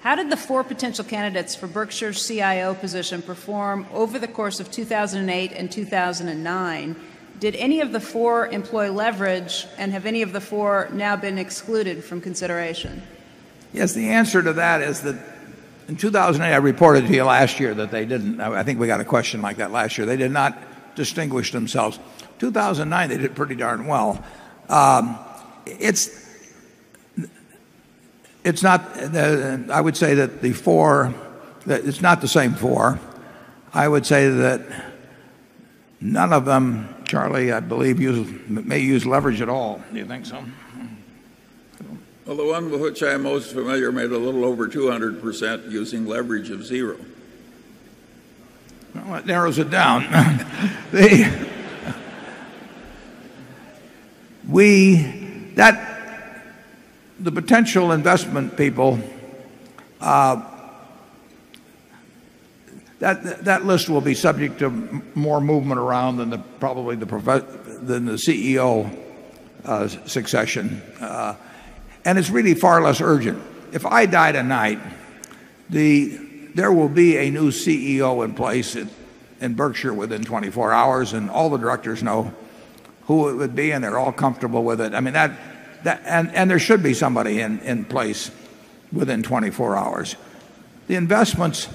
How did the 4 potential candidates for Berkshire's CIO position perform over the course of 2008 and 2009? Did any of the 4 employ leverage, and have any of the 4 now been excluded from consideration? Yes, the answer to that is that in 2008, I reported to you last year that they didn't. I think we got a question like that last year. They did not distinguish themselves. 2009, they did pretty darn well. It's not, I would say that the 4, that it's not the same 4. I would say that none of them, Charlie, I believe, may use leverage at all. Do you think so? Well, the one with which I'm most familiar made a little over 200% using leverage of 0. Well, that narrows it down. The potential investment people, that list will be subject to more movement around than probably the CEO succession, and it's really far less urgent. If I die tonight, there will be a new CEO in place in Berkshire within 24 hours, and all the directors know who it would be, and they're all comfortable with it. I mean, and there should be somebody in place within 24 hours. The investments,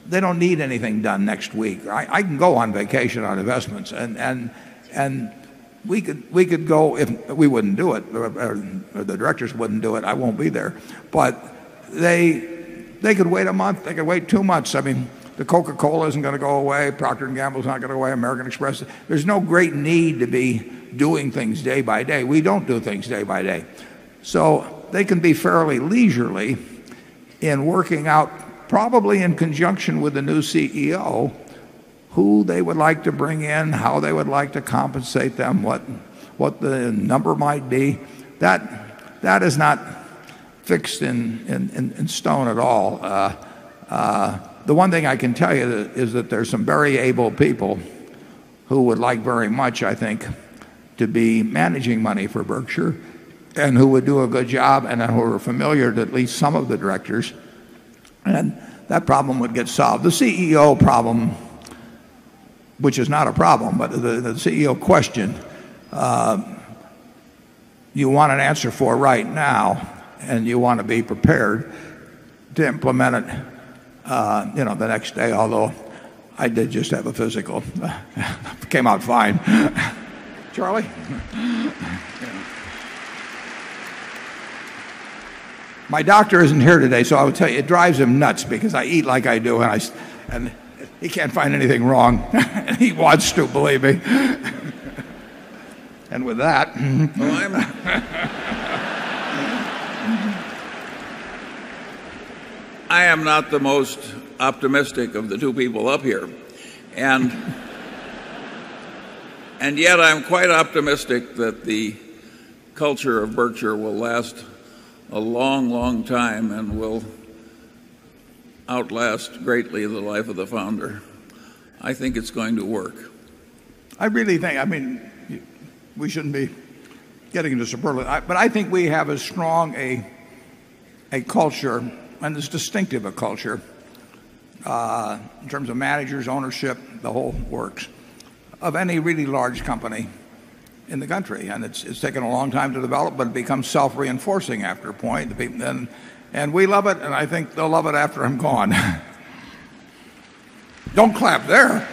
they don't need anything done next week. I can go on vacation on investments, and we could go, if we wouldn't do it, or the directors wouldn't do it. I won't be there, but they could wait a month. They could wait 2 months. I mean, the Coca-Cola isn't going to go away. Procter & Gamble's not going to go away. American Express. There's no great need to be doing things day by day. We don't do things day by day. So they can be fairly leisurely in working out, probably in conjunction with the new CEO, who they would like to bring in, how they would like to compensate them, what the number might be. That is not fixed in stone at all. The one thing I can tell you is that there's some very able people who would like very much, I think, to be managing money for Berkshire, and who would do a good job, and who are familiar to at least some of the directors, and that problem would get solved. The CEO problem, which is not a problem, but the CEO question, you want an answer for right now, and you want to be prepared to implement it the next day, although I did just have a physical. Came out fine. Charlie? My doctor isn't here today, so I would tell you it drives him nuts because I eat like I do, and he can't find anything wrong. And he wants to, believe me. And with that, I am not the most optimistic of the 2 people up here, and yet I'm quite optimistic that the culture of Berkshire will last a long, long time and will outlast greatly the life of the founder. I think it's going to work. I really think, I mean, we shouldn't be getting into superlative, but I think we have as strong a culture, and as distinctive a culture, in terms of managers, ownership, the whole works, of any really large company in the country. And it's taken a long time to develop, but it becomes self-reinforcing after a point. And we love it, and I think they'll love it after I'm gone. Don't clap there.